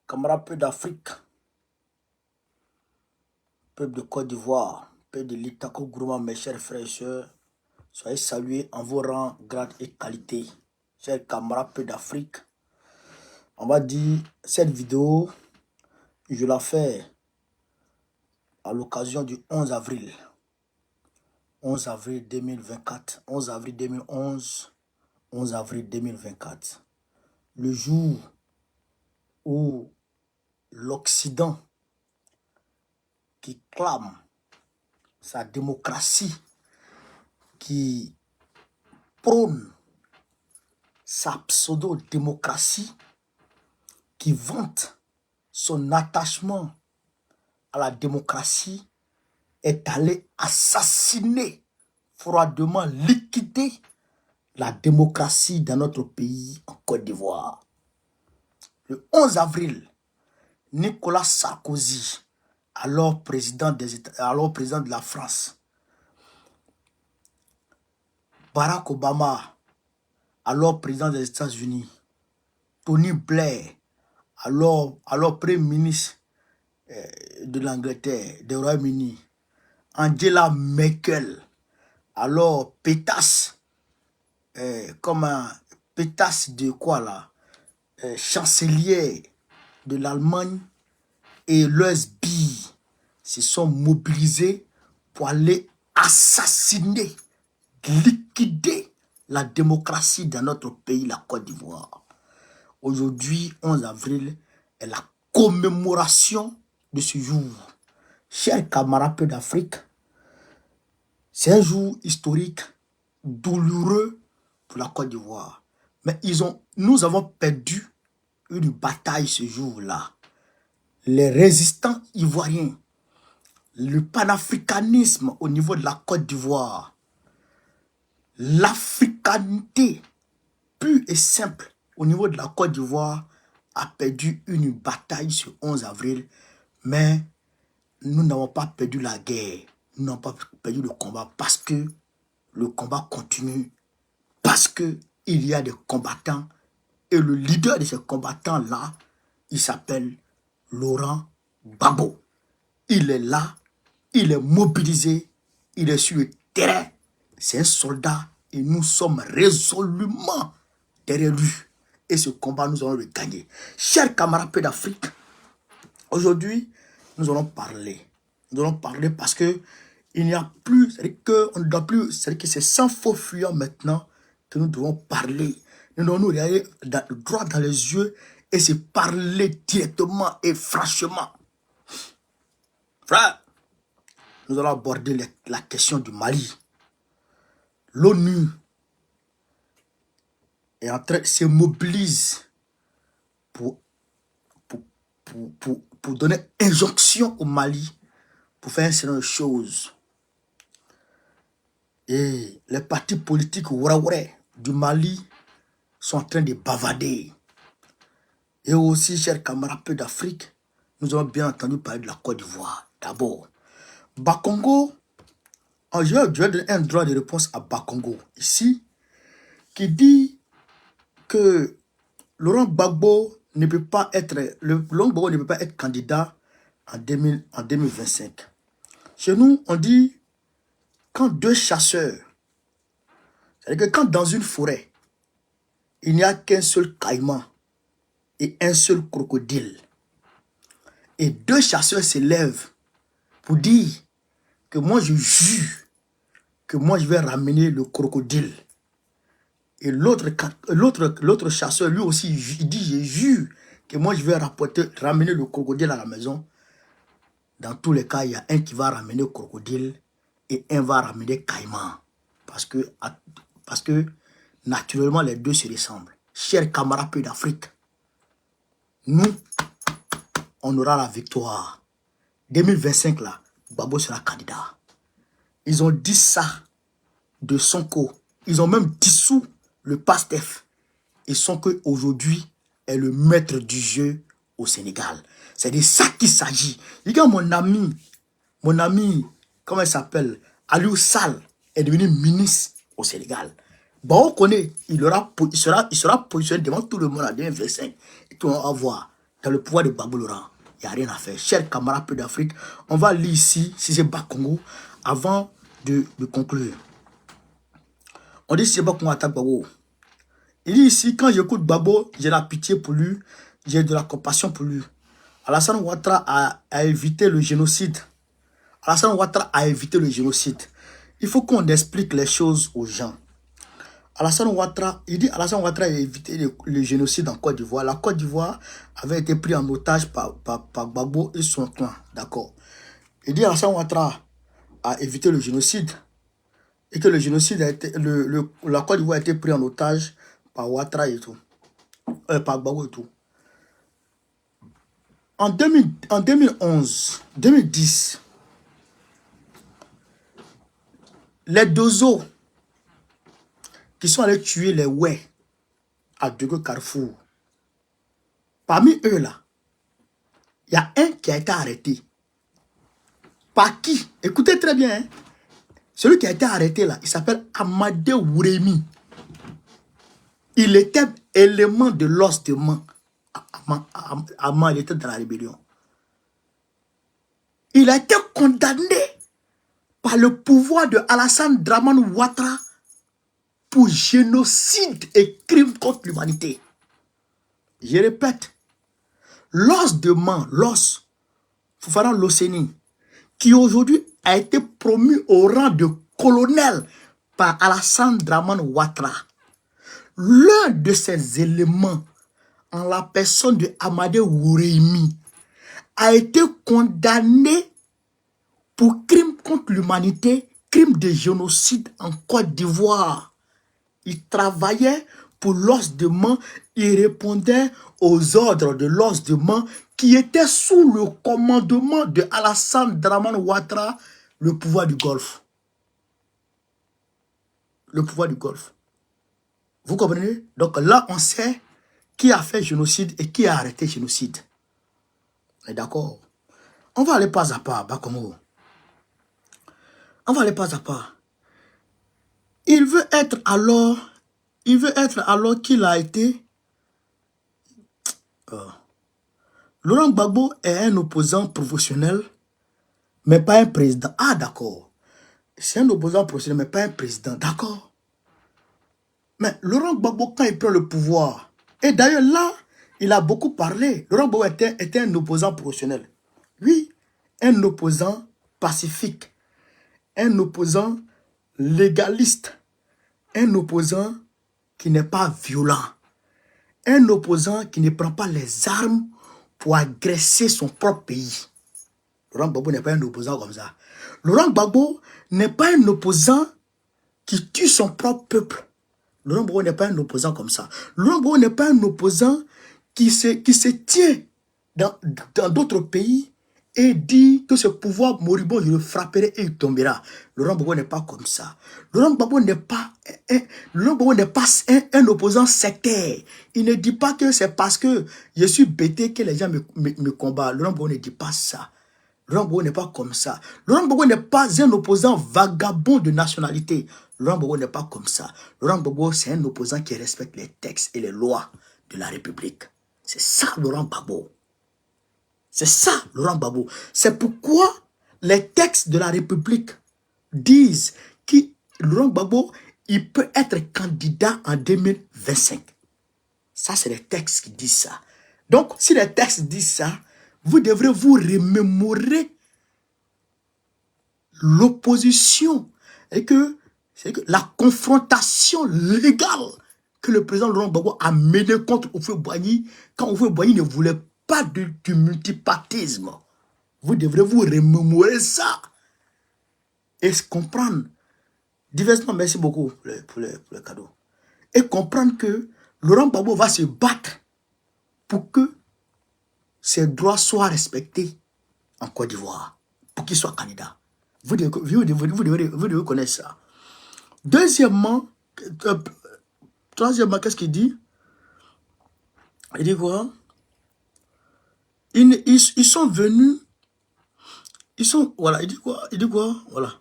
Camarades peu d'Afrique, peuple de Côte d'Ivoire, peuple de l'Itako Gourma, mes chers frères et sœurs, soyez salués en vos rangs, grades et qualités. Chers camarades peu d'Afrique, on va dire cette vidéo, je la fais à l'occasion du 11 avril. 11 avril 2024, 11 avril 2011, 11 avril 2024. Le jour où l'Occident qui clame sa démocratie, qui prône sa pseudo-démocratie, qui vante son attachement à la démocratie, est allé assassiner, froidement liquider la démocratie dans notre pays, en Côte d'Ivoire. Le 11 avril, Nicolas Sarkozy, alors président de la France, Barack Obama, alors président des États-Unis, Tony Blair, alors premier ministre de l'Angleterre, du Royaume-Uni, Angela Merkel, alors pétasse, comme un pétasse de quoi là, chancelière de l'Allemagne, et l'USB se sont mobilisés pour aller assassiner, liquider la démocratie dans notre pays, la Côte d'Ivoire. Aujourd'hui, 11 avril, est la commémoration de ce jour. Chers camarades peu d'Afrique, c'est un jour historique, douloureux pour la Côte d'Ivoire. Mais nous avons perdu une bataille ce jour-là. Les résistants ivoiriens, le panafricanisme au niveau de la Côte d'Ivoire, l'africanité pure et simple au niveau de la Côte d'Ivoire a perdu une bataille ce 11 avril, mais nous n'avons pas perdu la guerre, nous n'avons pas perdu le combat parce que le combat continue, parce qu'il y a des combattants et le leader de ces combattants-là, il s'appelle Laurent Gbagbo. Il est là, il est mobilisé, il est sur le terrain. C'est un soldat et nous sommes résolument derrière lui. Et ce combat, nous allons le gagner. Chers camarades peu d'Afrique, aujourd'hui, nous allons parler. Nous allons parler parce que il n'y a plus, c'est-à-dire qu'on ne doit plus, c'est-à-dire que c'est sans faux fuyant maintenant que nous devons parler. Nous devons nous regarder droit dans les yeux et se parler directement et franchement. Frère, nous allons aborder la question du Mali. L'ONU est en train de se mobiliser pour donner injonction au Mali pour faire un certain nombre de choses. Et les partis politiques du Mali sont en train de bavarder. Et aussi, chers camarades peu d'Afrique, nous avons bien entendu parler de la Côte d'Ivoire. D'abord, Bakongo, je vais donner un droit de réponse à Bakongo ici, qui dit que Laurent Gbagbo ne peut pas être candidat en 2025. Chez nous, on dit quand deux chasseurs, c'est-à-dire que quand dans une forêt, il n'y a qu'un seul caïman et un seul crocodile, et deux chasseurs se lèvent pour dire que moi je jure que moi je vais ramener le crocodile. Et l'autre chasseur, lui aussi, il dit, je jure que moi je vais ramener le crocodile à la maison. Dans tous les cas, il y a un qui va ramener le crocodile et un va ramener caïman. Parce que naturellement, les deux se ressemblent. Chers camarades peu d'Afrique, nous, on aura la victoire. 2025, là, Gbagbo sera candidat. Ils ont dit ça de Sonko. Ils ont même dissous le PASTEF. Et Sonko, aujourd'hui, est le maître du jeu au Sénégal. C'est de ça qu'il s'agit. Regarde mon ami, comment il s'appelle, Aliou Sall, est devenu ministre au Sénégal. Bon, on connaît, il sera positionné devant tout le monde en 2025. Et tout le monde va voir. dans le pouvoir de Gbagbo Laurent. Il n'y a rien à faire. Chers camarades peu d'Afrique, on va lire ici, si c'est Bas Congo, avant de conclure. On dit si c'est Bas Congo attaque Gbagbo. Il dit ici, quand j'écoute Gbagbo, j'ai la pitié pour lui, j'ai de la compassion pour lui. Alassane Ouattara a évité le génocide. Alassane Ouattara a évité le génocide. Il faut qu'on explique les choses aux gens. Alassane Ouattara, il dit Alassane Ouattara a évité le génocide en Côte d'Ivoire. La Côte d'Ivoire avait été prise en otage par Gbagbo et son clan. D'accord. Il dit Alassane Ouattara a évité le génocide et que le génocide a été, la Côte d'Ivoire a été prise en otage par Ouattara et tout. Par Gbagbo et tout. En 2011, 2010, les Dozo qui sont allés tuer les Ouais à Dego Carrefour, parmi eux là, il y a un qui a été arrêté. Par qui? Écoutez très bien. Hein? Celui qui a été arrêté là, il s'appelle Amadé Ouremi. Il était élément de l'os de main. Il était dans la rébellion. Il a été condamné par le pouvoir de Alassane Dramane Ouattara pour génocide et crime contre l'humanité. Je répète, l'os de main, l'os, Fofana Loseni, qui aujourd'hui a été promu au rang de colonel par Alassane Dramane Ouattara. L'un de ces éléments, en la personne de Amadé Ouremi, a été condamné pour crime contre l'humanité, crime de génocide en Côte d'Ivoire. Il travaillait pour l'os de main, il répondait aux ordres de l'os de main qui était sous le commandement de Alassane Dramane Ouattara, le pouvoir du Golfe. Le pouvoir du Golfe. Vous comprenez? Donc là, on sait qui a fait génocide et qui a arrêté génocide. D'accord? On va aller pas à pas, Bakomo. On va aller pas à pas. Il veut être alors qu'il a été... Laurent Gbagbo est un opposant professionnel, mais pas un président. Ah, d'accord. C'est un opposant professionnel, mais pas un président. D'accord. Mais Laurent Gbagbo, quand il prend le pouvoir, et d'ailleurs là, il a beaucoup parlé. Laurent Gbagbo était un opposant professionnel. Oui, un opposant pacifique, un opposant légaliste, un opposant qui n'est pas violent, un opposant qui ne prend pas les armes pour agresser son propre pays. Laurent Gbagbo n'est pas un opposant comme ça. Laurent Gbagbo n'est pas un opposant qui tue son propre peuple. Laurent Gbagbo n'est pas un opposant comme ça. Laurent Gbagbo n'est pas un opposant qui se tient dans d'autres pays et dit que ce pouvoir moribond, je le frapperai et il tombera. Laurent Gbagbo n'est pas comme ça. Laurent Gbagbo n'est pas un opposant sectaire. Il ne dit pas que c'est parce que je suis bêté que les gens me combattent. Laurent Gbagbo ne dit pas ça. Laurent Gbagbo n'est pas comme ça. Laurent Gbagbo n'est pas un opposant vagabond de nationalité. Laurent Gbagbo n'est pas comme ça. Laurent Gbagbo, c'est un opposant qui respecte les textes et les lois de la République. C'est ça, Laurent Gbagbo. C'est ça, Laurent Gbagbo. C'est pourquoi les textes de la République disent que Laurent Gbagbo, il peut être candidat en 2025. Ça, c'est les textes qui disent ça. Donc, si les textes disent ça, vous devrez vous remémorer l'opposition et que la confrontation légale que le président Laurent Gbagbo a menée contre Houphouët-Boigny quand Houphouët-Boigny ne voulait pas du multipartisme. Vous devrez vous remémorer ça et comprendre. Diversement, merci beaucoup pour le cadeau. Et comprendre que Laurent Gbagbo va se battre pour que ses droits soient respectés en Côte d'Ivoire, pour qu'il soit candidat. Vous devez connaître ça. Deuxièmement, troisièmement, qu'est-ce qu'il dit? Il dit quoi? Ils sont venus, voilà, il dit quoi? Voilà.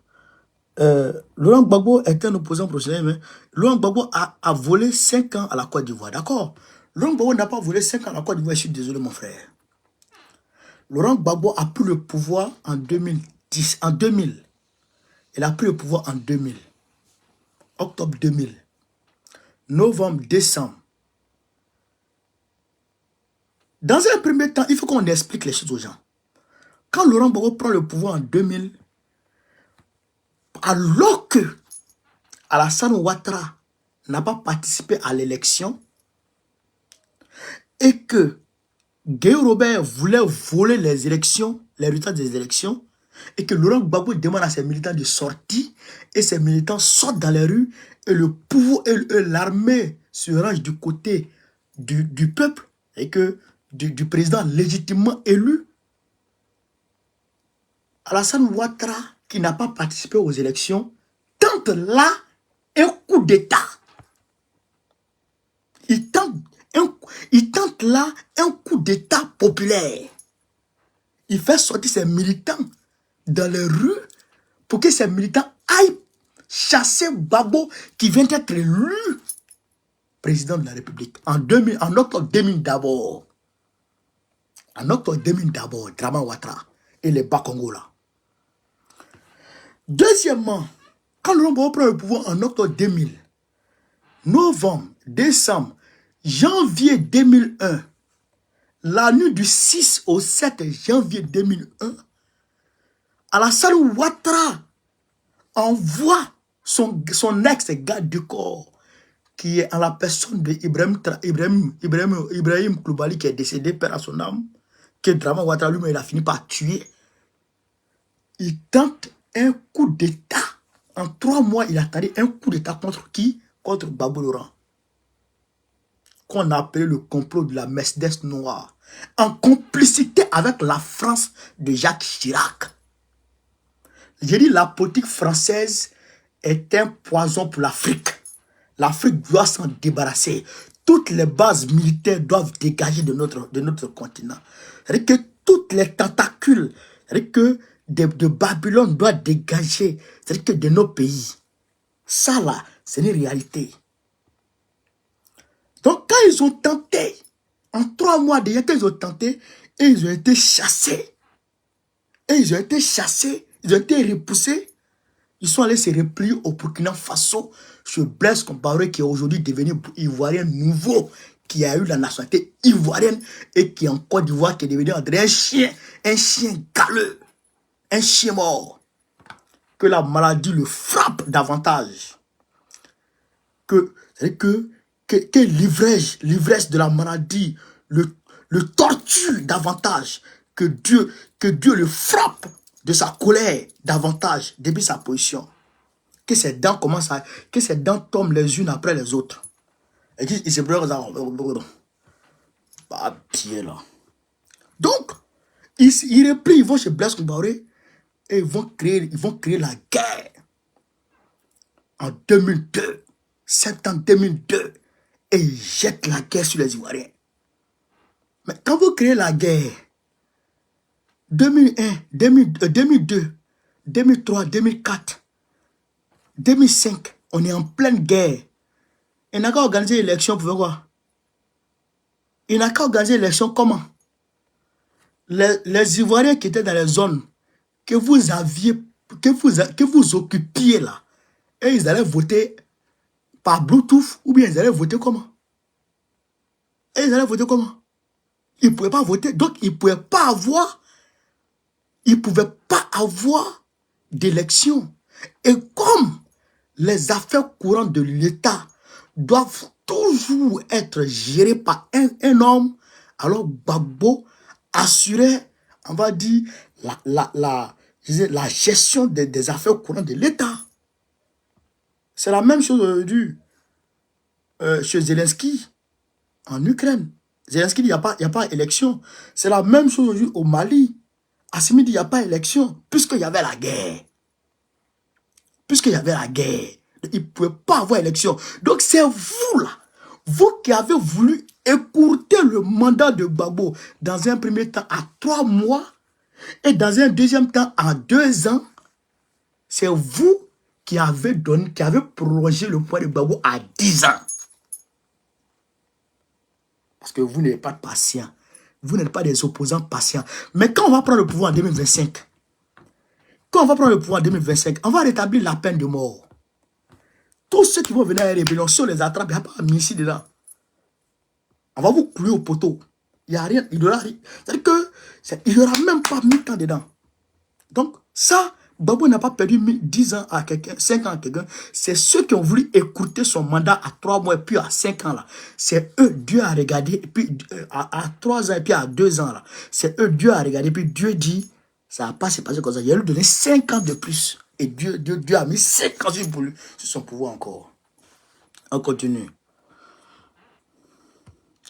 Laurent Gbagbo est un opposant professionnel, mais Laurent Gbagbo a volé 5 ans à la Côte d'Ivoire, d'accord? Laurent Gbagbo n'a pas volé 5 ans à la Côte d'Ivoire, je suis désolé mon frère. Laurent Gbagbo a pris le pouvoir en 2010, en 2000. Il a pris le pouvoir en 2000. Octobre 2000. Novembre, décembre. Dans un premier temps, il faut qu'on explique les choses aux gens. Quand Laurent Gbagbo prend le pouvoir en 2000, alors que Alassane Ouattara n'a pas participé à l'élection et que Guéhi Robert voulait voler les élections, les résultats des élections, et que Laurent Gbagbo demande à ses militants de sortir, et ses militants sortent dans les rues, et le pouvoir et l'armée se rangent du côté du peuple, et que du président légitimement élu. Alassane Ouattara, qui n'a pas participé aux élections, tente là un coup d'État. Il tente là un coup d'État populaire. Il fait sortir ses militants dans les rues pour que ces militants aillent chasser Gbagbo qui vient d'être élu président de la République en octobre 2000 d'abord. En octobre 2000 d'abord, Dramane Ouattara et les Bas-Congo là. Deuxièmement, quand Laurent Gbagbo prend le pouvoir en octobre 2000, novembre, décembre, janvier 2001, la nuit du 6 au 7 janvier 2001, Alassane Ouattara envoie son ex-garde du corps, qui est en la personne de Ibrahim Koulibaly, qui est décédé, père à son âme, que Dramane Ouattara lui-même il a fini par tuer. Il tente un coup d'État. En 3 mois, il a tenté un coup d'État contre qui? Contre Gbagbo Laurent. Qu'on a appelé le complot de la Mercedes noire. En complicité avec la France de Jacques Chirac. J'ai dit la politique française est un poison pour l'Afrique. L'Afrique doit s'en débarrasser. Toutes les bases militaires doivent dégager de notre continent. C'est-à-dire que toutes les tentacules, c'est-à-dire que de Babylone doivent dégager, c'est-à-dire que de nos pays. Ça là, c'est une réalité. Donc quand ils ont tenté, en 3 mois déjà, quand ils ont tenté, et ils ont été chassés. Et ils ont été chassés, ils ont été repoussés. Ils sont allés se replier au Burkina Faso, chez Blaise Compaoré, qui est aujourd'hui devenu Ivoirien nouveau, qui a eu la nationalité ivoirienne et qui est en Côte d'Ivoire, qui est devenu un chien galeux, un chien mort. Que la maladie le frappe davantage. Que l'ivresse de la maladie le torture davantage. Que Dieu le frappe de sa colère davantage depuis sa position. Que ses dents commencent à... Que ses dents tombent les unes après les autres. Et qu'il se pleure dans... Pas pied là. Donc, ils replient, ils vont chez Blaise Compaoré et ils vont créer la guerre. En 2002, septembre 2002, et ils jettent la guerre sur les Ivoiriens. Mais quand vous créez la guerre, 2001, 2002, 2003, 2004, 2005, on est en pleine guerre. Il n'a qu'à organiser l'élection pour quoi? Il n'a qu'à organiser l'élection comment? Les Ivoiriens qui étaient dans les zones que vous aviez, que vous occupiez là, et ils allaient voter par Bluetooth ou bien ils allaient voter comment? Et ils allaient voter comment? Ils ne pouvaient pas voter, donc ils ne pouvaient pas avoir d'élection. Et comme les affaires courantes de l'État doivent toujours être gérées par un homme, alors Gbagbo assurait, on va dire, la gestion des affaires courantes de l'État. C'est la même chose aujourd'hui chez Zelensky en Ukraine. Zelensky dit qu'il n'y a pas élection. C'est la même chose aujourd'hui au Mali. Assimi dit qu'il n'y a pas élection puisqu'il y avait la guerre. Puisqu'il y avait la guerre. Il ne pouvait pas avoir élection. Donc c'est vous là, vous qui avez voulu écourter le mandat de Gbagbo dans un premier temps à 3 mois et dans un deuxième temps à 2 ans. C'est vous qui avez prolongé le pouvoir de Gbagbo à 10 ans. Parce que vous n'êtes pas patient. Vous n'êtes pas des opposants patients. Mais quand on va prendre le pouvoir en 2025, on va rétablir la peine de mort. Tous ceux qui vont venir à la rébellion, si on les attrape, il n'y a pas un ici dedans. On va vous clouer au poteau. Il n'y a rien, il n'y aura rien. C'est-à-dire qu'il n'y aura même pas 1000 ans dedans. Donc, ça, Gbagbo n'a pas perdu 10 ans à quelqu'un, 5 ans à quelqu'un. C'est ceux qui ont voulu écouter son mandat à 3 mois et puis à 5 ans là. C'est eux, Dieu a regardé, et puis à 3 ans et puis à 2 ans là. C'est eux, Dieu a regardé, et puis Dieu dit, ça n'a pas se passer comme ça. Il a lui donné 5 ans de plus. Et Dieu a mis 5 ans sur son pouvoir encore. On continue.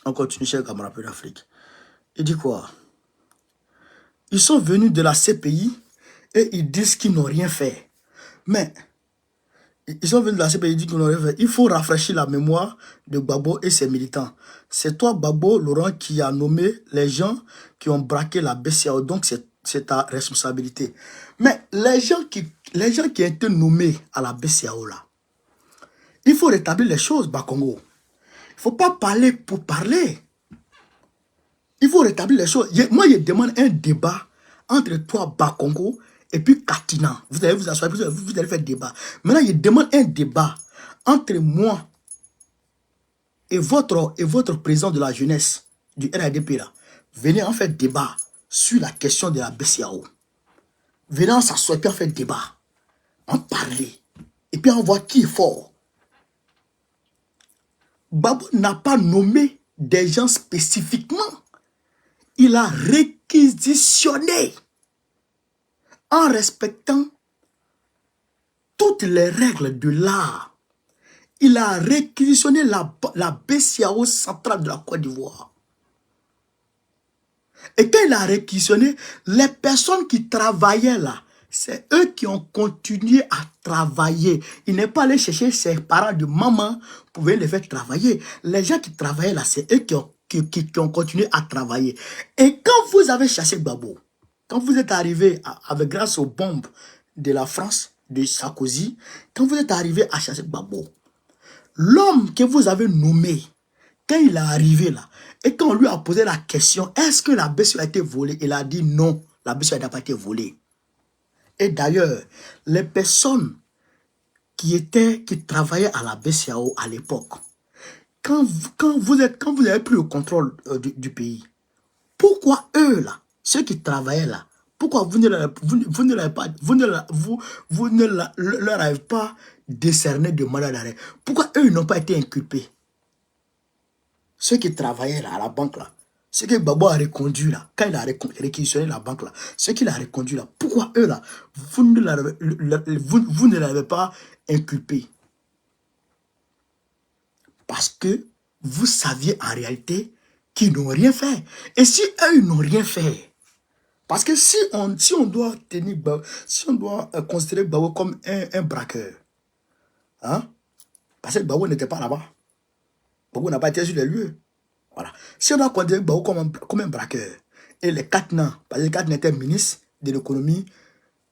On continue, chers camarades d'Afrique. Il dit quoi? Ils sont venus de la CPI et ils disent qu'ils n'ont rien fait. Mais, ils sont venus de la CPI et ils disent qu'ils n'ont rien fait. Il faut rafraîchir la mémoire de Gbagbo et ses militants. C'est toi, Gbagbo, Laurent, qui a nommé les gens qui ont braqué la BCAO. Donc, c'est ta responsabilité. Mais les gens qui ont été nommés à la BCAO, là, il faut rétablir les choses, Bakongo. Il ne faut pas parler pour parler. Il faut rétablir les choses. Moi, je demande un débat entre toi, Bakongo, et puis Katina. Vous allez vous asseoir, vous allez faire débat. Maintenant, je demande un débat entre moi et votre président de la jeunesse du RADP là. Venez en faire débat sur la question de la BCAO. Venez en s'asseoir et puis en faire débat. En parler. Et puis on voit qui est fort. Gbagbo n'a pas nommé des gens spécifiquement. Il a réquisitionné en respectant toutes les règles de l'art. Il a réquisitionné la BCAO centrale de la Côte d'Ivoire. Et quand il a réquisitionné, les personnes qui travaillaient là, c'est eux qui ont continué à travailler. Il n'est pas allé chercher ses parents de maman pour venir les faire travailler. Les gens qui travaillaient là, c'est eux qui ont continué à travailler. Et quand vous avez chassé Gbagbo, quand vous êtes arrivé grâce aux bombes de la France, de Sarkozy, quand vous êtes arrivé à chasser Gbagbo, l'homme que vous avez nommé, quand il est arrivé là, et quand on lui a posé la question, est-ce que la BCAO a été volée? Il a dit non, la BCAO n'a pas été volée. Et d'ailleurs, les personnes qui travaillaient à la BCAO à l'époque, quand vous avez pris le contrôle du pays, pourquoi eux là, ceux qui travaillaient là, pourquoi vous ne leur avez pas décerné de mandat d'arrêt? Pourquoi eux n'ont pas été inculpés? Ceux qui travaillaient là, à la banque là, ceux que Gbagbo a reconduit là, quand il a réquisitionné la banque là, ceux qu'il a reconduit là, pourquoi eux là, vous ne l'avez pas inculpé? Parce que vous saviez en réalité qu'ils n'ont rien fait. Et si eux, ils n'ont rien fait, parce que si on doit considérer Gbagbo comme un braqueur, hein, parce que Gbagbo n'était pas là-bas, Gbagbo n'a pas été sur les lieux. Voilà. Si on doit considérer Gbagbo comme un braqueur, et les 4 ans, parce que les 4 étaient ministres de l'économie,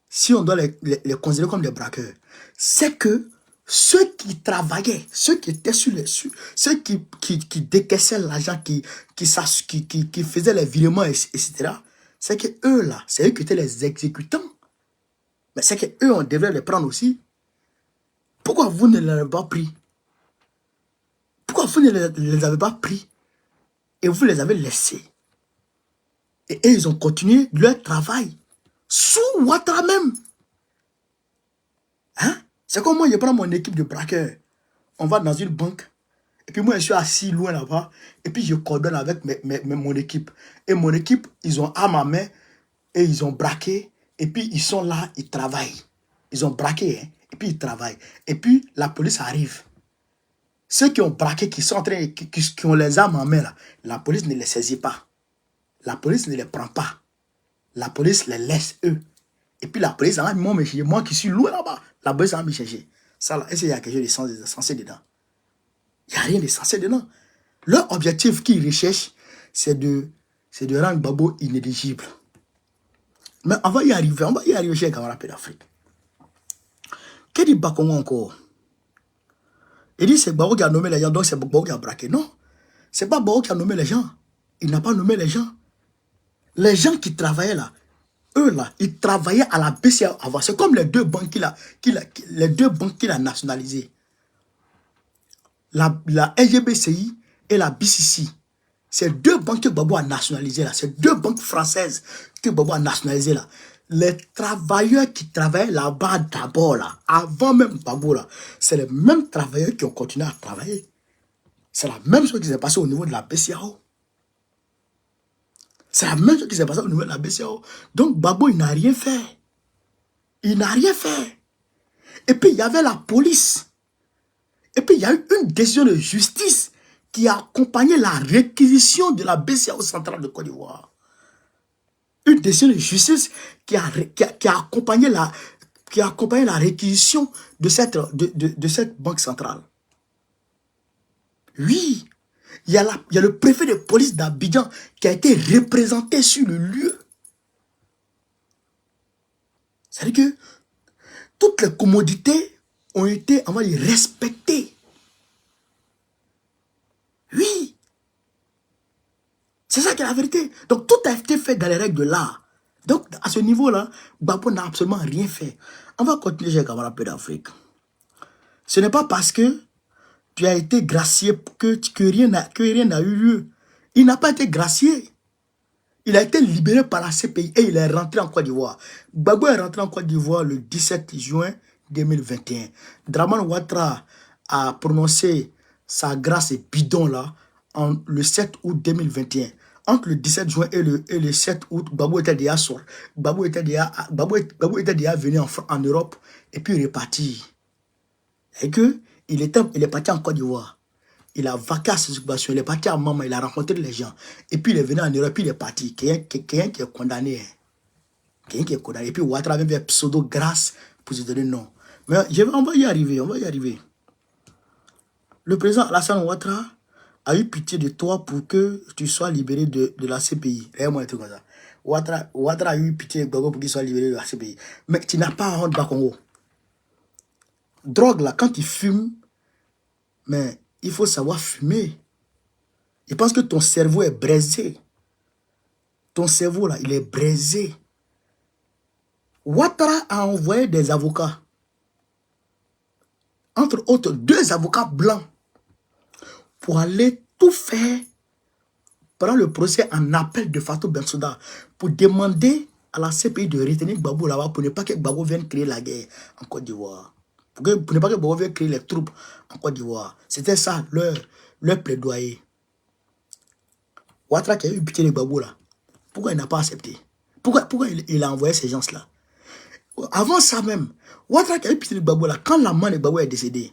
si on doit les considérer comme des braqueurs, c'est que ceux qui travaillaient, ceux qui étaient sur les ceux qui décaissaient l'argent, qui faisaient les virements, etc., c'est que eux là, c'est eux qui étaient les exécutants. Mais c'est que eux, on devrait les prendre aussi. Pourquoi vous ne les avez pas pris? Pourquoi vous ne les avez pas pris et vous les avez laissés? Et eux, ils ont continué leur travail. Sous Ouattara même. Hein? C'est comme moi, je prends mon équipe de braqueurs. On va dans une banque. Et puis moi, je suis assis loin là-bas. Et puis je coordonne avec mon équipe. Et mon équipe, ils ont à ma main. Et ils ont braqué. Et puis ils sont là, ils travaillent. Ils ont braqué, hein? Et puis ils travaillent. Et puis la police arrive. Ceux qui ont braqué, qui sont en train, qui ont les armes en main là, la police ne les saisit pas. La police ne les prend pas. La police les laisse eux. Et puis la police, moi qui suis loin là-bas, la police va me chercher. Ça là, est-ce qu'il y a quelque chose de sensé dedans? Il n'y a rien de sensé dedans. Leur objectif qu'ils recherchent, c'est de rendre Gbagbo inéligible. Mais on va y arriver chez les camarades d'Afrique. Qu'est-ce dit Bakongo encore? Il dit c'est Gbagbo qui a nommé les gens, donc c'est Gbagbo qui a braqué. Non. C'est pas Bao qui a nommé les gens. Il n'a pas nommé les gens. Les gens qui travaillaient là, eux là, ils travaillaient à la BCAO avant. C'est comme les deux banques qu'il a nationalisées. La LGBCI et la BCC. C'est deux banques que Gbagbo a nationalisées là. C'est deux banques françaises que Gbagbo a nationalisées là. Les travailleurs qui travaillaient là-bas d'abord là, avant même Gbagbo là, c'est les mêmes travailleurs qui ont continué à travailler. C'est la même chose qui s'est passée au niveau de la BCAO. C'est la même chose qui s'est passée au niveau de la BCAO. Donc Gbagbo, il n'a rien fait. Il n'a rien fait. Et puis il y avait la police. Et puis il y a eu une décision de justice qui a accompagné la réquisition de la BCAO centrale de Côte d'Ivoire. Une décision de justice qui a accompagné la réquisition de cette banque centrale. Oui, il y a le préfet de police d'Abidjan qui a été représenté sur le lieu. C'est-à-dire que toutes les commodités ont été, on va dire, respectées. Oui. C'est ça qui est la vérité. Donc tout a été fait dans les règles de l'art. Donc à ce niveau-là, Gbagbo n'a absolument rien fait. On va continuer, j'ai camarade peu d'Afrique. Ce n'est pas parce que tu as été gracié que rien n'a eu lieu. Il n'a pas été gracié. Il a été libéré par la CPI et il est rentré en Côte d'Ivoire. Gbagbo est rentré en Côte d'Ivoire le 17 juin 2021. Dramane Ouattara a prononcé sa grâce bidon là le 7 août 2021. Entre le 17 juin et le 7 août, Gbagbo était déjà sorti. Gbagbo était déjà venu en Europe et puis il est parti. Et que il est parti en Côte d'Ivoire. Il a vaqué à ses occupations, il est parti à Mama, il a rencontré les gens. Et puis il est venu en Europe, puis il est parti. Quelqu'un qui est condamné. Quelqu'un qui est condamné. Et puis Ouattara avait fait pseudo-grâce pour se donner nom. Mais on va y arriver, on va y arriver. Le président Alassane Ouattara a eu pitié de toi pour que tu sois libéré de la CPI. Regarde-moi un truc comme ça. Ouattara a eu pitié de Gbagbo pour qu'il soit libéré de la CPI. Mais tu n'as pas honte, Bakongo. Drogue là, quand tu fumes, mais il faut savoir fumer. Je pense que ton cerveau est brisé. Ton cerveau là, il est brisé. Ouattara a envoyé des avocats. Entre autres, 2 avocats blancs. Pour aller tout faire pendant le procès en appel de Fatou Bensouda. Pour demander à la CPI de retenir Gbagbo là-bas pour ne pas que Gbagbo vienne créer la guerre en Côte d'Ivoire. Pour ne pas que Gbagbo vienne créer les troupes en Côte d'Ivoire. C'était ça leur plaidoyer. Ouattara qui a eu pitié de Gbagbo là. Pourquoi il n'a pas accepté? Pourquoi il a envoyé ces gens-là? Avant ça même, Ouattara qui a eu pitié de Gbagbo là, quand la main de Gbagbo est décédée,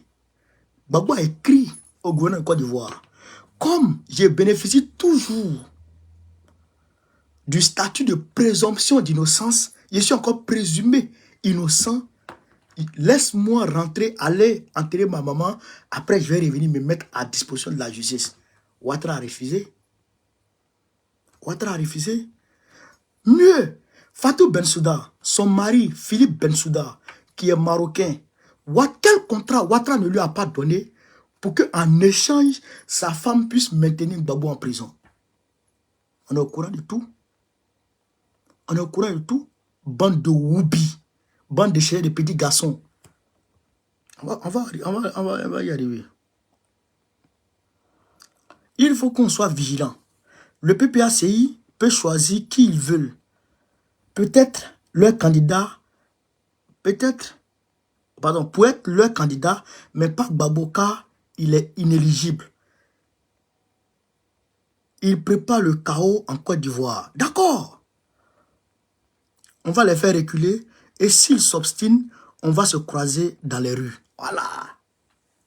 Gbagbo a écrit au gouvernement de Côte d'Ivoire, comme je bénéficie toujours du statut de présomption d'innocence, je suis encore présumé innocent, laisse-moi rentrer, aller enterrer ma maman, après je vais revenir me mettre à disposition de la justice. Ouattara a refusé. Ouattara a refusé. Mieux, Fatou Bensouda, son mari Philippe Bensouda, qui est marocain, quel contrat Ouattara ne lui a pas donné pour qu'en échange, sa femme puisse maintenir Gbagbo en prison? On est au courant de tout. On est au courant de tout. Bande de woubi, bande de chéris de petits garçons. On va y arriver. Il faut qu'on soit vigilant. Le PPACI peut choisir qui ils veulent. Peut-être leur candidat, pour être leur candidat, mais pas Gbagbo car il est inéligible. Il prépare le chaos en Côte d'Ivoire. D'accord. On va les faire reculer et s'ils s'obstinent, on va se croiser dans les rues. Voilà.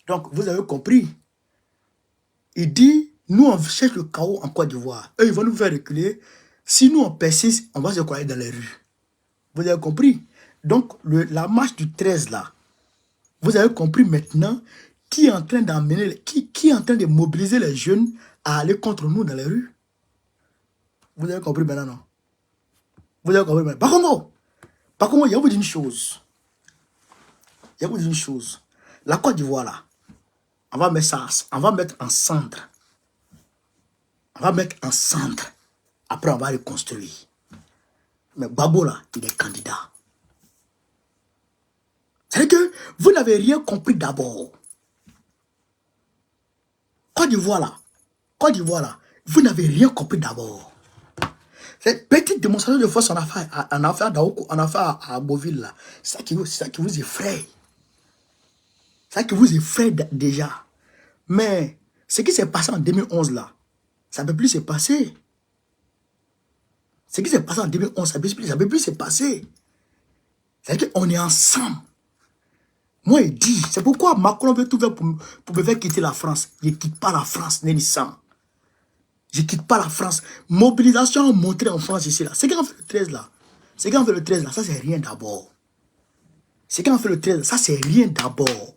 Donc, vous avez compris. Il dit, nous on cherche le chaos en Côte d'Ivoire. Eux, ils vont nous faire reculer. Si nous on persiste, on va se croiser dans les rues. Vous avez compris? Donc, la marche du 13 là, vous avez compris maintenant qui est en train d'amener, qui est en train de mobiliser les jeunes à aller contre nous dans les rues. Vous avez compris maintenant, non? Vous avez compris maintenant. Par contre, il y a vous dire une chose. La Côte d'Ivoire là, on va mettre en cendre. On va mettre en centre. Après, on va reconstruire. Mais Gbagbo, là, il est candidat. C'est-à-dire que vous n'avez rien compris d'abord. Côte d'Ivoire, là, vous n'avez rien compris d'abord. Cette petite démonstration de force en affaire à Beauville, là, c'est ça qui vous effraie. C'est ça qui vous effraie déjà. Mais ce qui s'est passé en 2011, là, ça ne peut plus se passer. Ce qui s'est passé en 2011, ça ne peut plus se passer. C'est-à-dire qu'on est ensemble. Moi, il dit, c'est pourquoi Macron veut tout faire pour me faire quitter la France. Je ne quitte pas la France, Nélissan. Je ne quitte pas la France. Mobilisation montrée en France ici, là. C'est quand on fait le 13, là. C'est quand on fait le 13, là. Ça, c'est rien d'abord. C'est quand on fait le 13, là. Ça, c'est rien d'abord.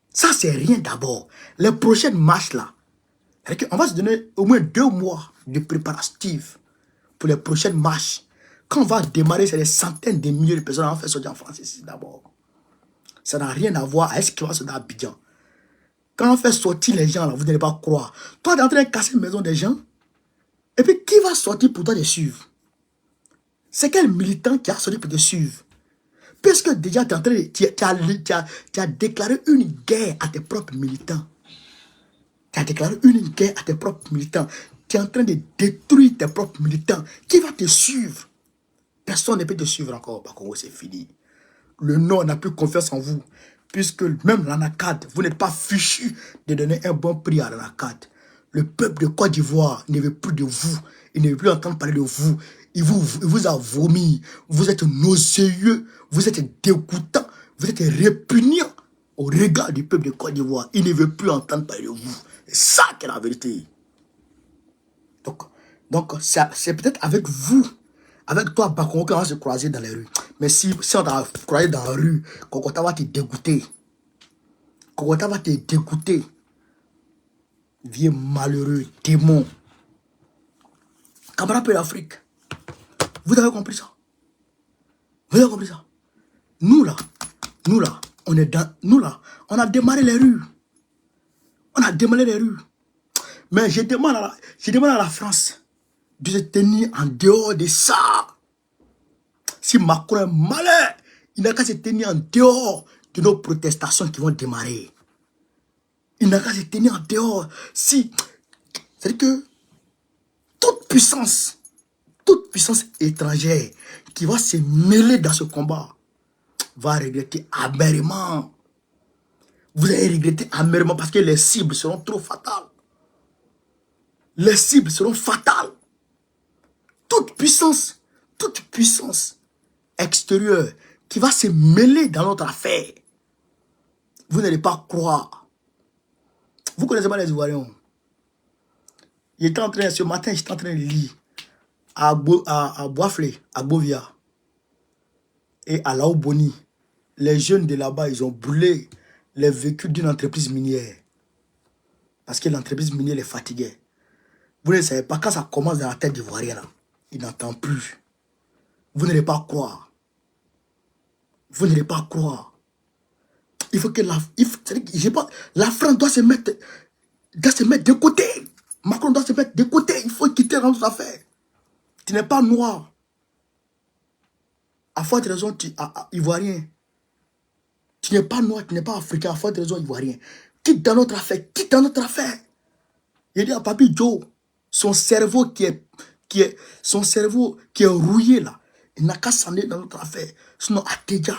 Ça, c'est rien d'abord. Les prochaines marches, là. On va se donner au moins 2 mois de préparatifs pour les prochaines marches. Quand on va démarrer, c'est des centaines de milliers de personnes qui vont faire sortir en France ici, d'abord. Ça n'a rien à voir avec ce qui va se faire à Abidjan. Quand on fait sortir les gens, là, vous n'allez pas croire. Toi, tu es en train de casser la maison des gens. Et puis, qui va sortir pour toi te suivre? C'est quel militant qui a sorti pour te suivre? Puisque déjà, tu as déclaré une guerre à tes propres militants. Tu as déclaré une guerre à tes propres militants. Tu es en train de détruire tes propres militants. Qui va te suivre? Personne ne peut te suivre encore. Bakongo, c'est fini. Le Nord n'a plus confiance en vous. Puisque même l'ANACAD, vous n'êtes pas fichu de donner un bon prix à l'ANACAD. Le peuple de Côte d'Ivoire ne veut plus de vous. Il ne veut plus entendre parler de vous. Il vous a vomi. Vous êtes nauséeux. Vous êtes dégoûtant. Vous êtes répugnant au regard du peuple de Côte d'Ivoire. Il ne veut plus entendre parler de vous. C'est ça qui est la vérité. Donc c'est peut-être avec vous, avec toi, Bakongo, qu'on va se croiser dans les rues. Mais si on t'a croisé dans la rue, Kokota va te dégoûter. Kokota va te dégoûter. Vieux malheureux, démon. Camarade de l'Afrique. Vous avez compris ça? Vous avez compris ça? Nous là, on est dans, on a démarré les rues. On a démarré les rues. Mais je demande à la France de se tenir en dehors de ça. Si Macron est malin, il n'a qu'à se tenir en dehors de nos protestations qui vont démarrer. Il n'a qu'à se tenir en dehors. C'est-à-dire que toute puissance étrangère qui va se mêler dans ce combat va regretter amèrement. Vous allez regretter amèrement parce que les cibles seront trop fatales. Les cibles seront fatales. Toute puissance extérieure qui va se mêler dans notre affaire. Vous n'allez pas croire. Vous ne connaissez pas les Ivoiriens. Ce matin, j'étais en train de lire à Boisflé, à Bovia et à Laoboni. Les jeunes de là-bas, ils ont brûlé les véhicules d'une entreprise minière. Parce que l'entreprise minière les fatiguait. Vous ne savez pas, quand ça commence dans la tête d'Ivoirien, il n'entend plus. Vous n'allez pas croire. Vous n'allez pas croire. Il faut que la France doit se mettre de côté. Macron doit se mettre de côté. Il faut quitter notre affaire. Tu n'es pas noir. À forte raison, ivoirien. Tu n'es pas noir, tu n'es pas africain. À forte raison, ivoirien. Quitte dans notre affaire. Quitte dans notre affaire. Il dit à Papi Joe, son cerveau qui est rouillé là. Il n'a qu'à s'en aller dans notre affaire. Sinon, Ateja,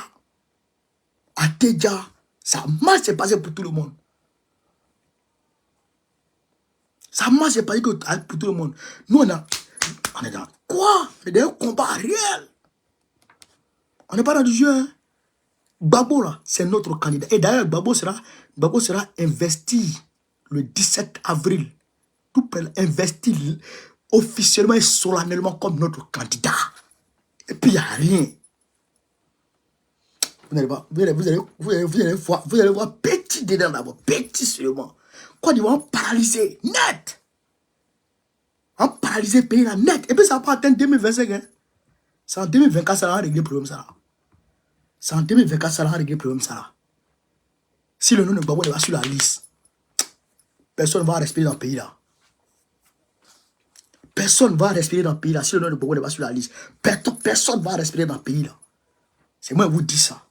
ça a mal s'est passé pour tout le monde. Ça a mal s'est passé pour tout le monde. Nous, on est dans quoi? On est dans un combat réel. On n'est pas dans du jeu. Hein? Gbagbo, là, c'est notre candidat. Et d'ailleurs, Gbagbo sera investi le 17 avril. Tout près, investi officiellement et solennellement comme notre candidat. Et puis, il n'y a rien. Vous allez voir petit dedans d'abord, petit seulement. Quoi, ils vont paralyser, net. On paralyser le pays là, net. Et puis ça va pas atteindre 2025. Hein. C'est en 2024 ça va régler le problème ça là. C'est en 2024 ça va régler le problème ça là. Si le nom de Gbagbo n'est pas sur la liste, personne ne va respirer dans le pays là. Personne ne va respirer dans le pays là. Si le nom de Bongo n'est pas sur la liste, personne ne va respirer dans le pays là. C'est moi qui vous dis ça.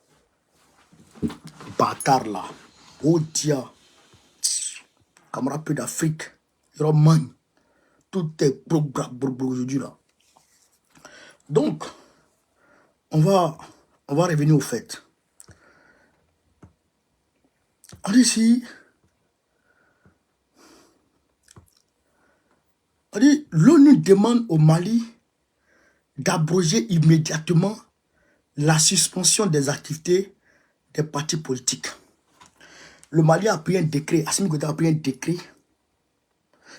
Bâtard là. Oh dia. Camarade peu d'Afrique. Roman. Tout est aujourd'hui là. Donc, on va revenir au fait. On dit ici. On dit, l'ONU demande au Mali d'abroger immédiatement la suspension des activités des partis politiques. Le Mali a pris un décret, Assimi Goïta a pris un décret.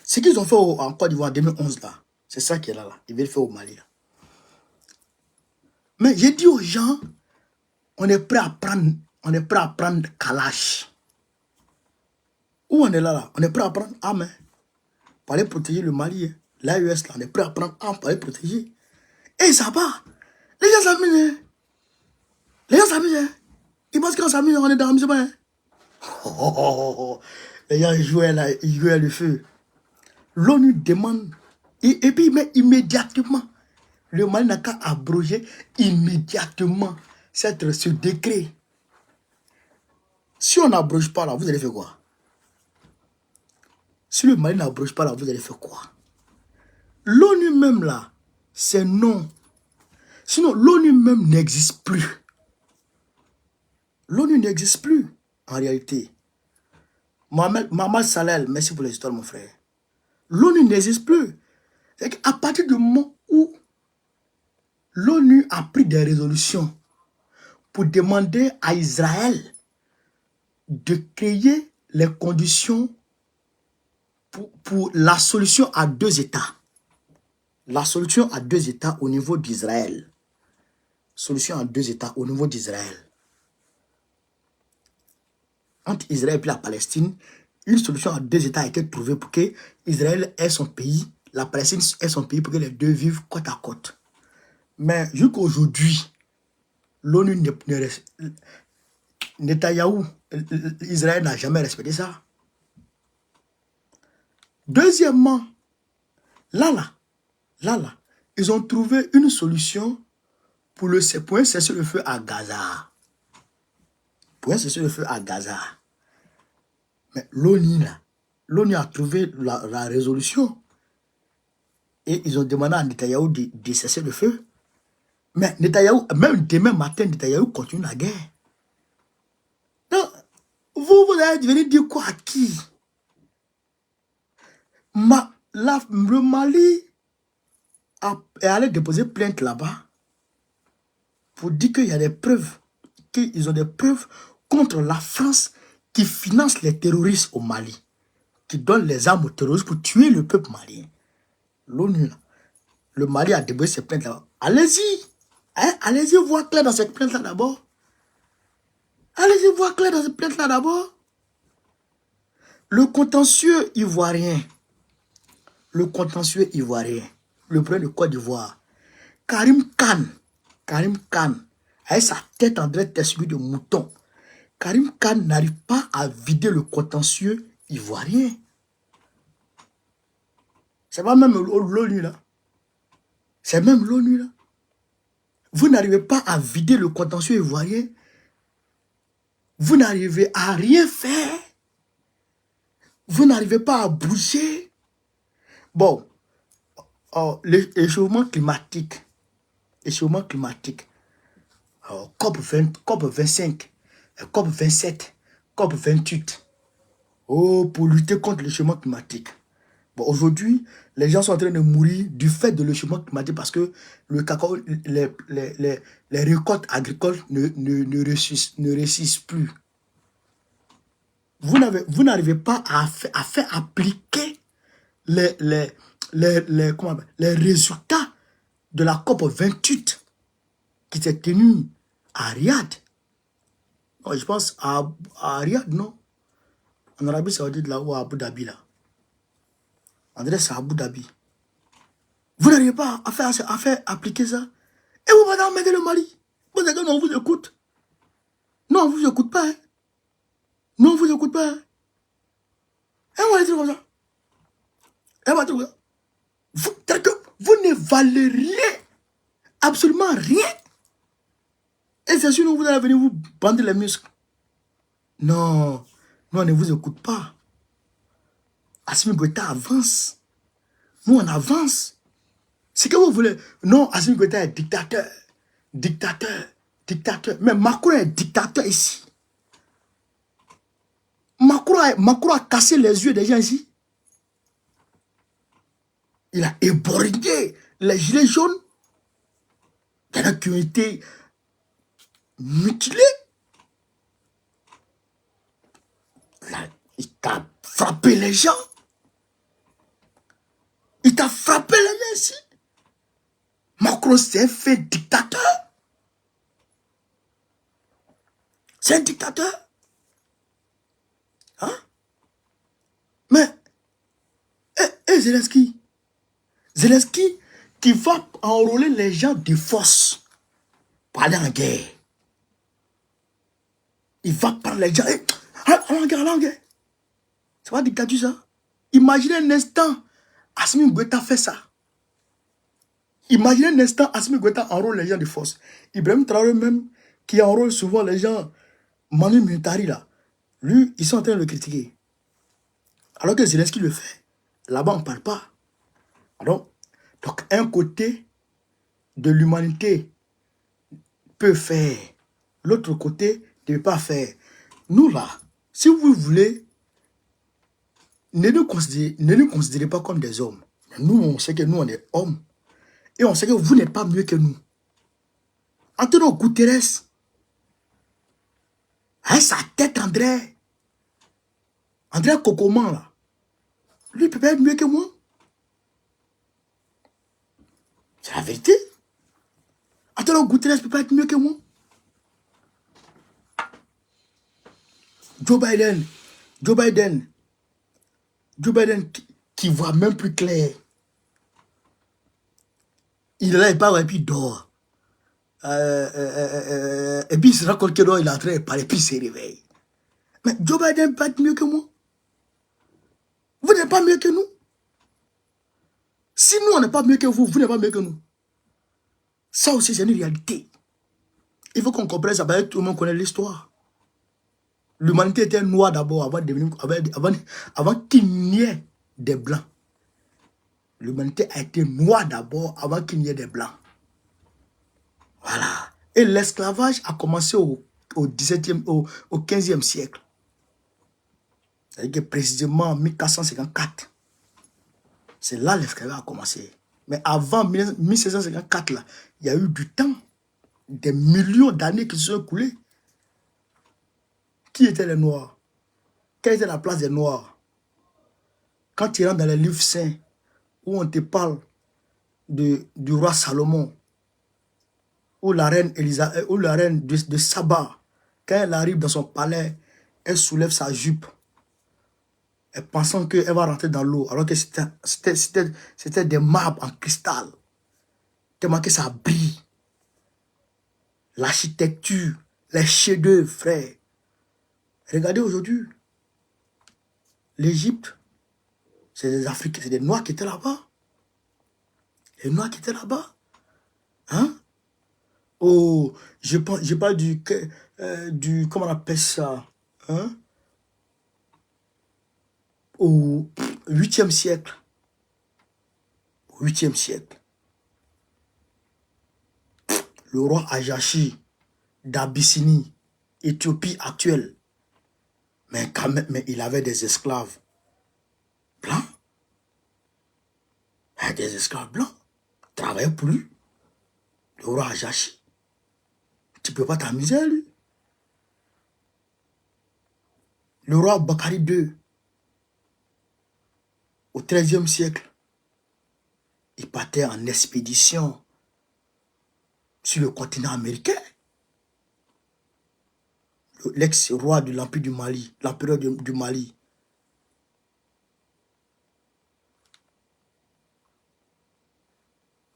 Ce qu'ils ont fait en Côte d'Ivoire en 2011 là, c'est ça qui est là. Ils veulent faire au Mali là. Mais j'ai dit aux gens, on est prêt à prendre Kalash. Où on est là? On est prêt à prendre armes pour aller protéger le Mali. L'AES là, on est prêt à prendre armes pour aller protéger. Et ça va. Les gens s'amusent. Les gens s'amusent. Ils pensent qu'on s'amuse, on est dans l'amusement. Les gens jouaient là, ils jouaient le feu. L'ONU demande, et puis mais immédiatement, le Mali n'a qu'à abroger immédiatement ce décret. Si on n'abroge pas là, vous allez faire quoi? Si le Mali n'abroge pas là, vous allez faire quoi? L'ONU même là, c'est non. Sinon, l'ONU même n'existe plus. L'ONU n'existe plus, en réalité. Maman Salel, merci pour l'histoire, mon frère. L'ONU n'existe plus. C'est qu'à partir du moment où l'ONU a pris des résolutions pour demander à Israël de créer les conditions pour la solution à 2 États. La solution à 2 États au niveau d'Israël. Solution à 2 États au niveau d'Israël. Entre Israël et la Palestine, une solution à 2 États a été trouvée pour que Israël ait son pays, la Palestine ait son pays, pour que les deux vivent côte à côte. Mais jusqu'à aujourd'hui, l'ONU Netanyahou, Israël n'a jamais respecté ça. Deuxièmement, là, ils ont trouvé une solution pour un cessez-le-feu à Gaza. Pour un cessez-le-feu à Gaza. Mais l'ONU a trouvé la résolution. Et ils ont demandé à Netanyahou de cesser le feu. Mais Netanyahou, même demain matin, Netanyahou continue la guerre. Donc, vous allez venir dire quoi à qui? Le Mali est allé déposer plainte là-bas pour dire qu'il y a des preuves, qu'ils ont des preuves contre la France qui finance les terroristes au Mali, qui donne les armes aux terroristes pour tuer le peuple malien. L'ONU, le Mali a déposé ces plaintes là-bas. Allez-y, hein? Allez-y voir clair dans cette plainte là d'abord. Allez-y voir clair dans cette plainte là d'abord. Le contentieux ivoirien, le problème de Côte d'Ivoire, Karim Khan, avec sa tête en direct celui de mouton, Karim Khan n'arrive pas à vider le contentieux ivoirien. C'est pas même l'ONU là. C'est même l'ONU là. Vous n'arrivez pas à vider le contentieux ivoirien. Vous n'arrivez à rien faire. Vous n'arrivez pas à bouger. Bon, l'échauffement climatique. COP 25, COP 27, COP 28. Oh, pour lutter contre le changement climatique. Bon, aujourd'hui, les gens sont en train de mourir du fait de le changement climatique parce que le cacao, les récoltes agricoles ne réussissent plus. Vous n'arrivez pas à faire appliquer les résultats de la COP 28 qui s'est tenue à Riyad. Non, je pense à Riyad, non? En Arabie Saoudite, là, ou à Abu Dhabi, là. On dirait c'est à Abu Dhabi. Vous n'arrivez pas à faire appliquer ça. Et vous allez emmener le Mali. Vous allez dire, non, on vous écoute. Non, on vous écoute pas. Hein. Non, on vous écoute pas. Hein. Et on va dire comme ça. Et on va dire comme ça. Vous ne valez rien, absolument rien. Et c'est sûr que vous allez venir vous bander les muscles. Non, nous on ne vous écoute pas. Assimi Goïta avance. Nous on avance. C'est que vous voulez. Non, Assimi Goïta est dictateur. Dictateur. Dictateur. Mais Macron est dictateur ici. Macron a cassé les yeux des gens ici. Il a éborgné les gilets jaunes. Il y en a qui ont été mutilés. Il t'a frappé les gens. Il t'a frappé les gens ici. Macron s'est fait dictateur. C'est un dictateur. Hein? Mais, Zelensky. Zelensky qui va enrôler les gens de force pour aller en guerre. Il va prendre les gens. Allons en guerre. C'est pas une dictature ça? Imaginez un instant, Assimi Goïta fait ça. Imaginez un instant, Assimi Goïta enrôle les gens de force. Ibrahim Traoré même, qui enrôle souvent les gens, Manu Mintari là, lui, ils sont en train de le critiquer. Alors que Zelensky le fait. Là-bas, on ne parle pas. Donc, un côté de l'humanité peut faire. L'autre côté ne peut pas faire. Nous là, si vous voulez, ne nous considérez pas comme des hommes. Nous, on sait que nous, on est hommes. Et on sait que vous n'êtes pas mieux que nous. Antonio Guterres, hein, sa tête, André Cocoman, là, lui, il peut pas être mieux que moi. C'est la vérité. Antonio Guterres ne peut pas être mieux que moi. Joe Biden qui voit même plus clair. Il est là, il parle et puis il dort. Et puis il se rend compte que il est en train de parler, puis il se réveille. Mais Joe Biden peut être mieux que moi. Vous n'êtes pas mieux que nous. Si nous, on n'est pas mieux que vous, vous n'êtes pas mieux que nous. Ça aussi, c'est une réalité. Il faut qu'on comprenne ça, parce que tout le monde connaît l'histoire. L'humanité était noire d'abord avant qu'il n'y ait des blancs. L'humanité a été noire d'abord avant qu'il n'y ait des blancs. Voilà. Et l'esclavage a commencé au 15e siècle. C'est-à-dire que précisément en 1454. C'est là l'esclavage a commencé. Mais avant 1754, là, il y a eu du temps, des millions d'années qui se sont écoulées. Qui étaient les Noirs? Quelle était la place des Noirs? Quand tu rentres dans les livres saints, où on te parle du roi Salomon, ou la reine Elisabeth, ou la reine de Saba, quand elle arrive dans son palais, elle soulève sa jupe, pensant qu'elle va rentrer dans l'eau, alors que c'était des marbres en cristal, tellement que ça brille. L'architecture, les chefs-d'œuvre, frère. Regardez aujourd'hui, l'Égypte, c'est des Africains, c'est des Noirs qui étaient là-bas. Les Noirs qui étaient là-bas. Hein? Oh, je parle du, comment on appelle ça? Hein? Au 8e siècle. Au 8e siècle. Le roi Ajashi d'Abyssinie, Éthiopie actuelle. Mais quand même, mais il avait des esclaves blancs. Des esclaves blancs. Travaillaient pour lui. Le roi Ajashi. Tu ne peux pas t'amuser à lui. Le roi Bakari II, au 13e siècle, il partait en expédition sur le continent américain. L'ex-roi de l'Empire du Mali, l'empereur du Mali.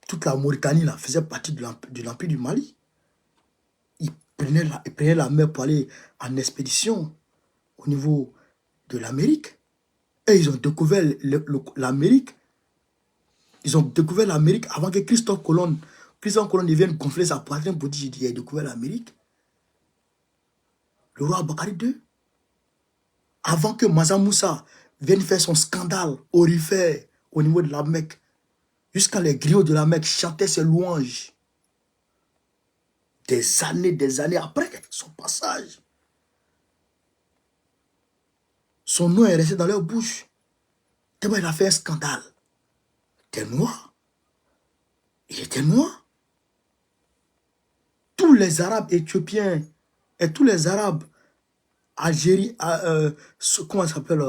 Toute la Mauritanie là, faisait partie de l'Empire du Mali. Il prenait la mer pour aller en expédition au niveau de l'Amérique. Et ils ont découvert l'Amérique Ils ont découvert l'Amérique avant que Christophe Colomb vienne gonfler sa poitrine pour dire qu'il a découvert l'Amérique. Le roi Abakari II. Avant que Mansa Moussa vienne faire son scandale horrifère au niveau de la Mecque. Jusqu'à les griots de la Mecque chantaient ses louanges. Des années après son passage. Son nom est resté dans leur bouche. Tellement il a fait un scandale. Il était noir. Il était noir. Tous les Arabes éthiopiens et tous les Arabes Algériens, comment ça s'appelle,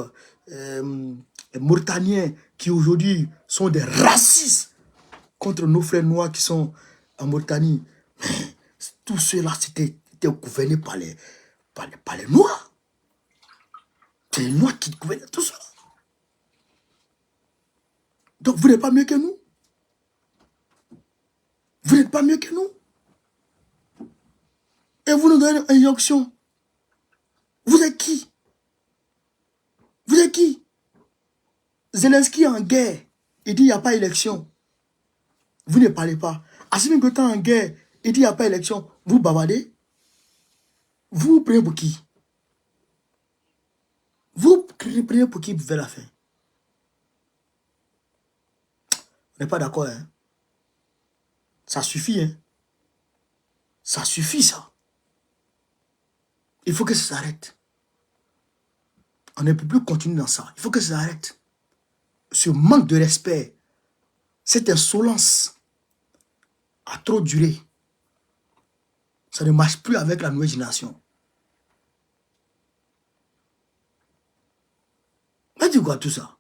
Mauritaniens, qui aujourd'hui sont des racistes contre nos frères noirs qui sont en Mauritanie. Mais tout cela, c'était gouverné par les Noirs. C'est les Noirs qui gouvernaient tout ça. Donc vous n'êtes pas mieux que nous. Vous n'êtes pas mieux que nous. Et vous nous donnez une injonction. Vous êtes qui? Vous êtes qui? Zelensky est en guerre. Il dit il n'y a pas élection. Vous ne parlez pas. Assimi Goïta en guerre. Il dit il n'y a pas élection. Vous bavardez. Vous prenez pour qui? Vous prenez pour qui vers la fin? On n'est pas d'accord, hein? Ça suffit, hein? Ça suffit, ça. Il faut que ça s'arrête. On ne peut plus continuer dans ça. Il faut que ça s'arrête. Ce manque de respect, cette insolence a trop duré. Ça ne marche plus avec la nouvelle génération. Ça dit quoi tout ça?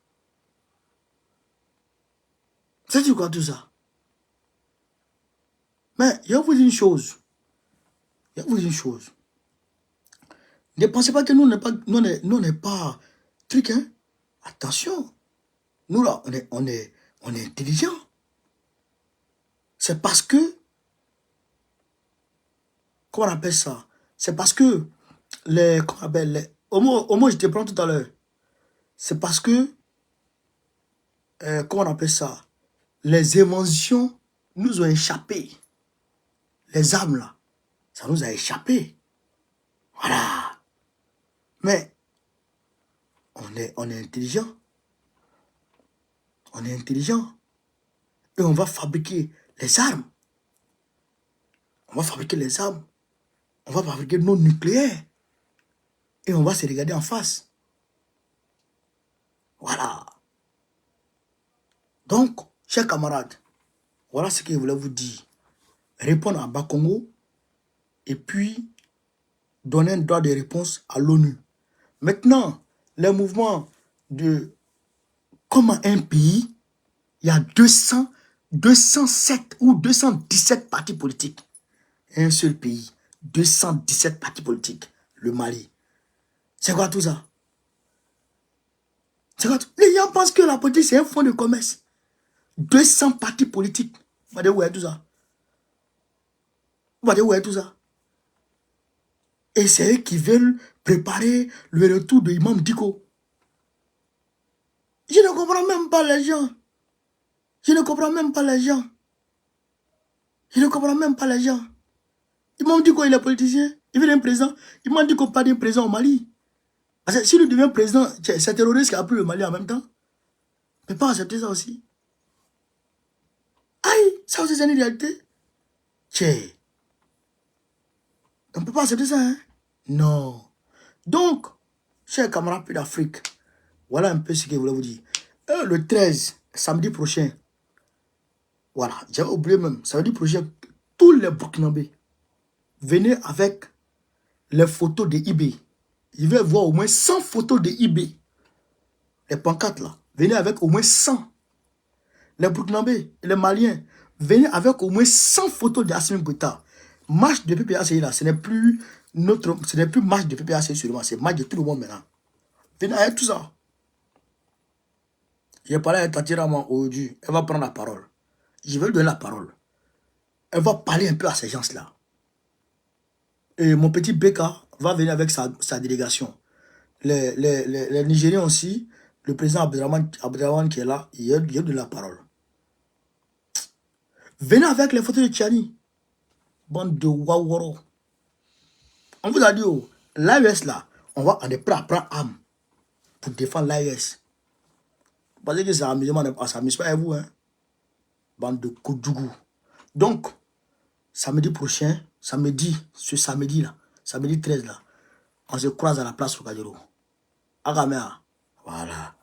Ça dit quoi tout ça? Mais je vais vous dire une chose. Je vais vous dire une chose. Ne pensez pas que nous n'est pas truc, hein? Attention. Nous là, on est intelligent. C'est parce que, comment on appelle ça? C'est parce que comment on appelle au mot je te prends tout à l'heure. C'est parce que, comment on appelle ça? Les inventions nous ont échappé. Les âmes là, ça nous a échappé. Voilà. Mais, on est intelligent. On est intelligent. Et on va fabriquer les armes. On va fabriquer les armes. On va fabriquer nos nucléaires. Et on va se regarder en face. Voilà. Donc, chers camarades, voilà ce que je voulais vous dire. Répondre à Bakongo et puis donner un droit de réponse à l'ONU. Maintenant, les mouvements de comment un pays, il y a 207 ou 217 partis politiques. Un seul pays, 217 partis politiques, le Mali. C'est quoi tout ça? C'est quoi tout? Les gens pensent que la politique, c'est un fonds de commerce. 200 partis politiques. Vous voyez où est tout ça? Vous voyez où est tout ça? Et c'est eux qui veulent préparer le retour de Imam Diko. Je ne comprends même pas les gens. Je ne comprends même pas les gens. Je ne comprends même pas les gens. Imam Diko, il est politicien. Il veut un président. Imam Diko pas d'un président au Mali. Parce que s'il devient président, c'est terroriste qui a pris le Mali en même temps. On ne peut pas accepter ça aussi. Aïe, ça aussi c'est une réalité. Tchè. On ne peut pas accepter ça, hein? Non. Donc, chers camarades d'Afrique, voilà un peu ce que je voulais vous dire. Le 13, samedi prochain, voilà, j'ai oublié même, samedi prochain, tous les Burkinabés, venez avec les photos de eBay. Je vais voir au moins 100 photos de eBay. Les pancartes là, venez avec au moins 100. Les Burkinabés, les Maliens, venez avec au moins 100 photos d'Assimi Goïta. Marche de PPAC là, ce n'est plus marche de PPAC seulement, c'est marche de tout le monde maintenant. Venez avec tout ça. J'ai parlé avec Tatira aujourd'hui, elle va prendre la parole. Je vais lui donner la parole. Elle va parler un peu à ces gens-là. Et mon petit Beka va venir avec sa délégation. Les Nigériens aussi, le président Abdelrahman qui est là, il a donné la parole. Venez avec les photos de Tchani. Bande de Waworo. On vous a dit, oh, l'AES là, on est prêt à prendre âme pour défendre l'AES. Parce que c'est amusement, ça m'amuse pas à vous, hein. Bande de Koudjougou. Donc, samedi prochain, ce samedi là, samedi 13 là, on se croise à la place Rokadjero. Agamea. Voilà.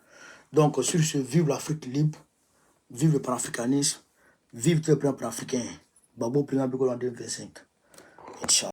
Donc, sur ce, vive l'Afrique libre, vive le panafricanisme, vive le plan panafricain. Babo, président Bigo en 2025. Inch'Allah.